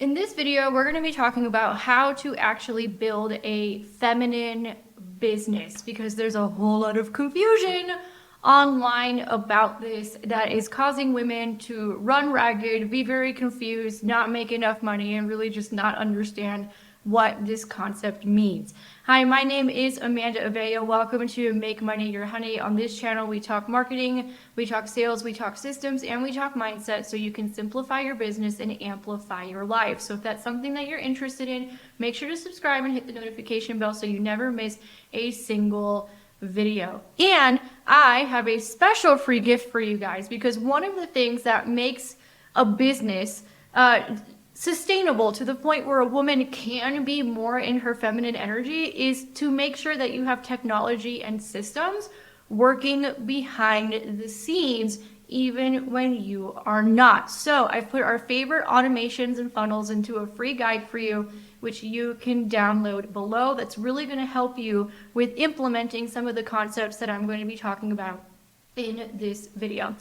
In this video, we're going to be talking about how to actually build a feminine business because there's a whole lot of confusion online about this that is causing women to run ragged, be very confused, not make enough money, and really just not understand what this concept means. Hi, my name is Amanda Avea. Welcome to Make Money Your Honey. On this channel, we talk marketing, we talk sales, we talk systems, and we talk mindset so you can simplify your business and amplify your life. So if that's something that you're interested in, make sure to subscribe and hit the notification bell so you never miss a single video. And I have a special free gift for you guys because one of the things that makes a business sustainable to the point where a woman can be more in her feminine energy is to make sure that you have technology and systems working behind the scenes even when you are not. So I've put our favorite automations and funnels into a free guide for you, which you can download below. That's really going to help you with implementing some of the concepts that I'm going to be talking about in this video.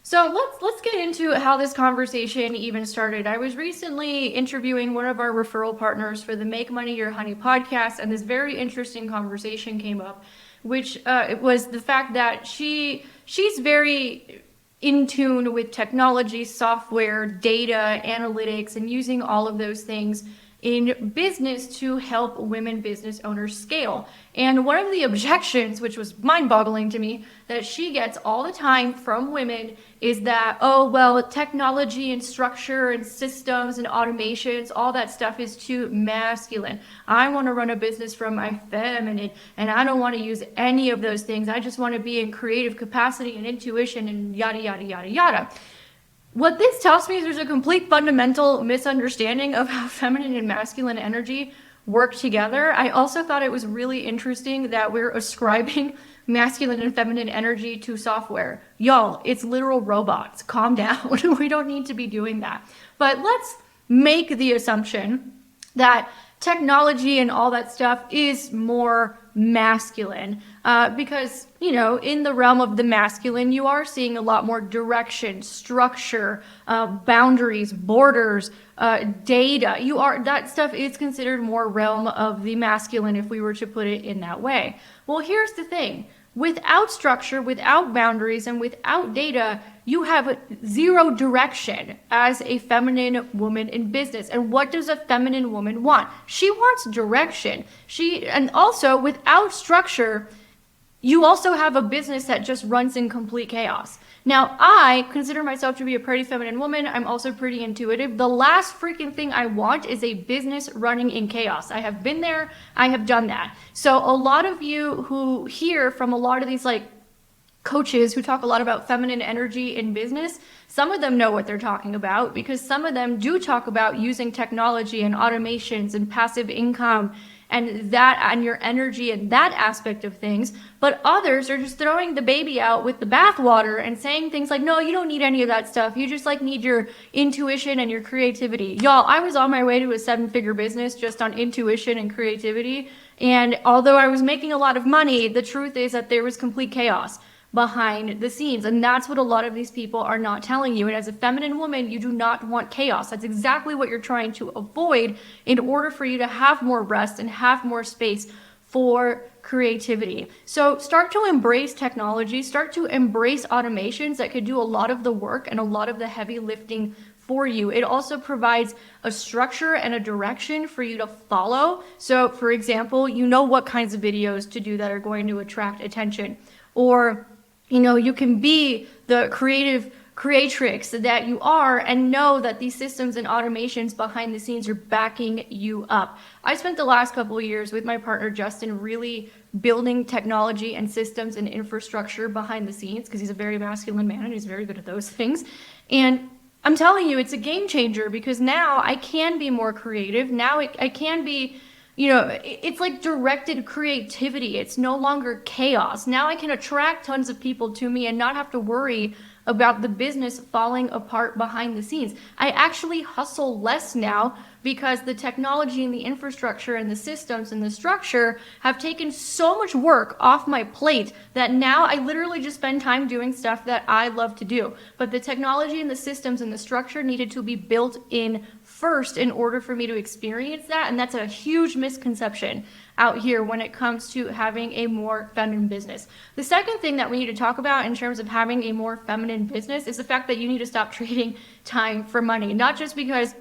So let's get into how this conversation even started. I was recently interviewing one of our referral partners for the Make Money Your Honey podcast, and this very interesting conversation came up, which it was the fact that she's very in tune with technology, software, data, analytics, and using all of those things in business to help women business owners scale. And one of the objections, which was mind-boggling to me, that she gets all the time from women is that, oh, well, technology and structure and systems and automations, all that stuff is too masculine. I want to run a business from my feminine, and I don't want to use any of those things. I just want to be in creative capacity and intuition and yada, yada, yada, yada. What this tells me is there's a complete fundamental misunderstanding of how feminine and masculine energy work together. I also thought it was really interesting that we're ascribing masculine and feminine energy to software. Y'all, it's literal robots. Calm down. We don't need to be doing that. But let's make the assumption that technology and all that stuff is more masculine because, you know, in the realm of the masculine, you are seeing a lot more direction, structure, boundaries, borders, data. That stuff is considered more realm of the masculine if we were to put it in that way. Well, here's the thing. Without structure, without boundaries, and without data, you have zero direction as a feminine woman in business. And what does a feminine woman want? She wants direction. And also without structure, you also have a business that just runs in complete chaos. Now, I consider myself to be a pretty feminine woman. I'm also pretty intuitive. The last freaking thing I want is a business running in chaos. I have been there. I have done that. So a lot of you who hear from a lot of these coaches who talk a lot about feminine energy in business, some of them know what they're talking about because some of them do talk about using technology and automations and passive income and your energy and that aspect of things. But others are just throwing the baby out with the bathwater and saying things like, no, you don't need any of that stuff. You just need your intuition and your creativity. Y'all, I was on my way to a 7-figure business just on intuition and creativity. And although I was making a lot of money, the truth is that there was complete chaos behind the scenes. And that's what a lot of these people are not telling you. And as a feminine woman, you do not want chaos. That's exactly what you're trying to avoid in order for you to have more rest and have more space for creativity. So start to embrace technology, start to embrace automations that could do a lot of the work and a lot of the heavy lifting for you. It also provides a structure and a direction for you to follow. So for example, you know what kinds of videos to do that are going to attract attention, or you can be the creative creatrix that you are and know that these systems and automations behind the scenes are backing you up. I spent the last couple of years with my partner, Justin, really building technology and systems and infrastructure behind the scenes because he's a very masculine man and he's very good at those things. And I'm telling you, it's a game changer because now I can be more creative. Now I can be it's like directed creativity. It's no longer chaos. Now I can attract tons of people to me and not have to worry about the business falling apart behind the scenes. I actually hustle less now because the technology and the infrastructure and the systems and the structure have taken so much work off my plate that now I literally just spend time doing stuff that I love to do. But the technology and the systems and the structure needed to be built in first in order for me to experience that. And that's a huge misconception out here when it comes to having a more feminine business. The second thing that we need to talk about in terms of having a more feminine business is the fact that you need to stop trading time for money. Not just because,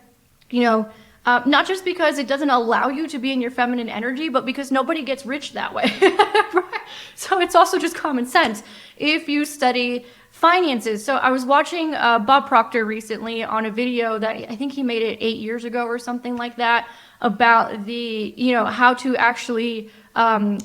not just because it doesn't allow you to be in your feminine energy, but because nobody gets rich that way. Right? So it's also just common sense if you study finances. So I was watching Bob Proctor recently on a video that I think he made it 8 years ago or something like that, about the, how to actually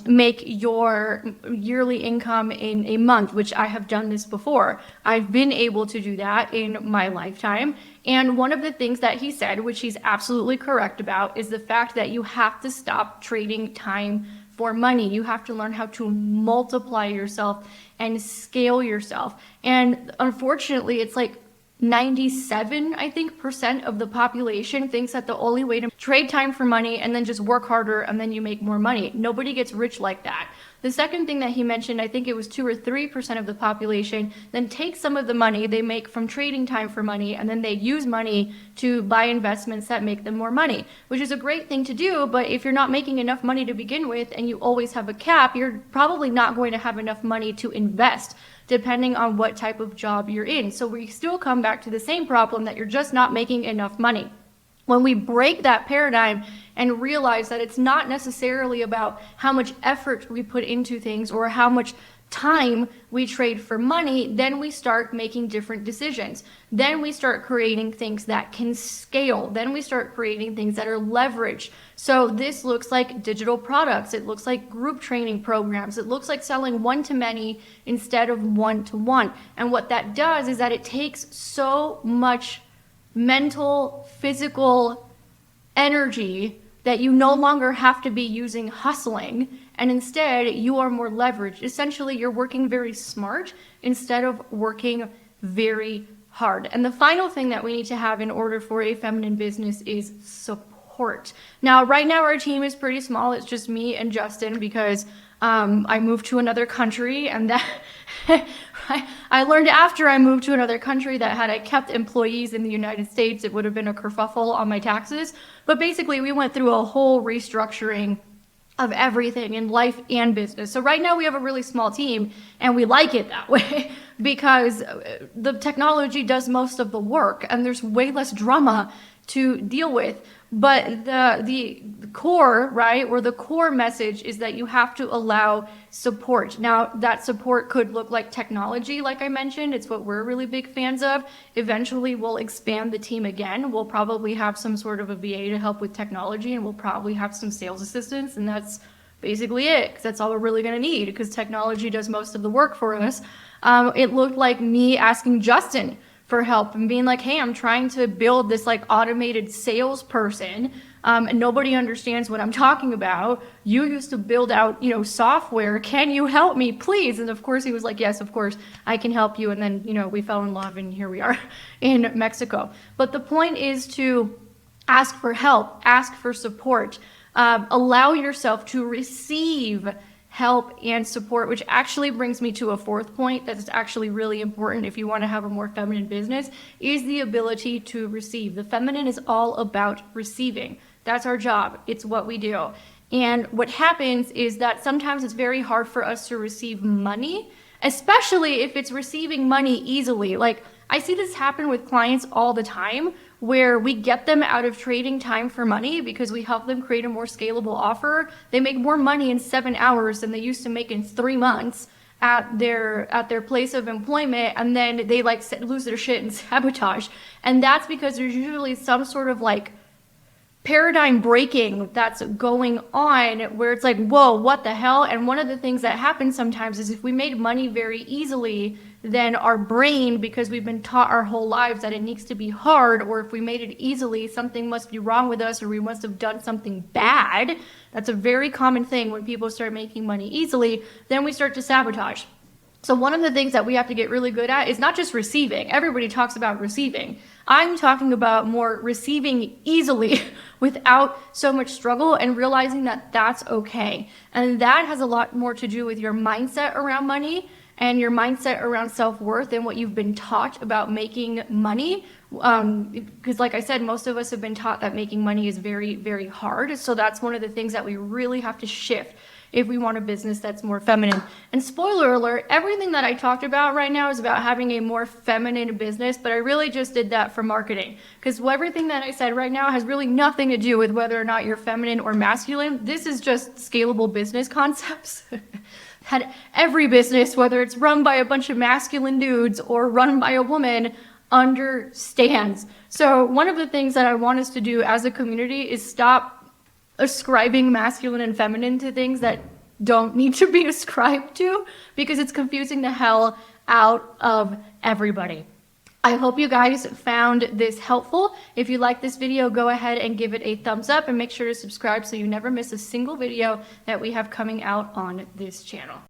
make your yearly income in a month, which I have done this before. I've been able to do that in my lifetime. And one of the things that he said, which he's absolutely correct about, is the fact that you have to stop trading time for money. You have to learn how to multiply yourself and scale yourself. And unfortunately, it's like 97, I think, percent of the population thinks that the only way to trade time for money and then just work harder and then you make more money. Nobody gets rich like that. The second thing that he mentioned, I think it was 2 or 3% of the population, then take some of the money they make from trading time for money and then they use money to buy investments that make them more money, which is a great thing to do. But if you're not making enough money to begin with and you always have a cap, you're probably not going to have enough money to invest, depending on what type of job you're in. So we still come back to the same problem that you're just not making enough money. When we break that paradigm and realize that it's not necessarily about how much effort we put into things or how much time we trade for money, then we start making different decisions. Then we start creating things that can scale. Then we start creating things that are leveraged. So this looks like digital products. It looks like group training programs. It looks like selling one-to-many instead of one-to-one. And what that does is that it takes so much mental, physical energy that you no longer have to be using hustling, and instead you are more leveraged. Essentially, you're working very smart instead of working very hard. And the final thing that we need to have in order for a feminine business is support. Now, right now our team is pretty small. It's just me and Justin because I moved to another country, and that I learned after I moved to another country that had I kept employees in the United States, it would have been a kerfuffle on my taxes. But basically, we went through a whole restructuring of everything in life and business. So right now we have a really small team, and we like it that way because the technology does most of the work and there's way less drama to deal with. But the core, right, or the core message is that you have to allow support. Now, that support could look like technology, like I mentioned. It's what we're really big fans of. Eventually, we'll expand the team again. We'll probably have some sort of a VA to help with technology, and we'll probably have some sales assistants, and that's basically it, because that's all we're really going to need, because technology does most of the work for us. It looked like me asking Justin for help and being like, hey, I'm trying to build this like automated salesperson, and nobody understands what I'm talking about. You used to build out, software. Can you help me, please? And of course he was like, yes, of course I can help you. And then, we fell in love and here we are in Mexico. But the point is to ask for help, ask for support, allow yourself to receive help and support, which actually brings me to a fourth point that's actually really important if you want to have a more feminine business, is the ability to receive. The feminine is all about receiving. That's our job. It's what we do. And what happens is that sometimes it's very hard for us to receive money, especially if it's receiving money easily. Like, I see this happen with clients all the time, where we get them out of trading time for money because we help them create a more scalable offer. They make more money in 7 hours than they used to make in 3 months at their place of employment, and then they lose their shit and sabotage. And that's because there's usually some sort of paradigm breaking that's going on where it's like, whoa, what the hell? And one of the things that happens sometimes is if we made money very easily, then our brain, because we've been taught our whole lives that it needs to be hard, or if we made it easily, something must be wrong with us, or we must have done something bad. That's a very common thing when people start making money easily, then we start to sabotage. So one of the things that we have to get really good at is not just receiving. Everybody talks about receiving. I'm talking about more receiving easily without so much struggle and realizing that that's okay. And that has a lot more to do with your mindset around money and your mindset around self-worth and what you've been taught about making money. Because like I said, most of us have been taught that making money is very, very hard. So that's one of the things that we really have to shift if we want a business that's more feminine. And spoiler alert, everything that I talked about right now is about having a more feminine business, but I really just did that for marketing. Because everything that I said right now has really nothing to do with whether or not you're feminine or masculine. This is just scalable business concepts. Had every business, whether it's run by a bunch of masculine dudes or run by a woman, understands. So one of the things that I want us to do as a community is stop ascribing masculine and feminine to things that don't need to be ascribed to, because it's confusing the hell out of everybody. I hope you guys found this helpful. If you like this video, go ahead and give it a thumbs up and make sure to subscribe so you never miss a single video that we have coming out on this channel.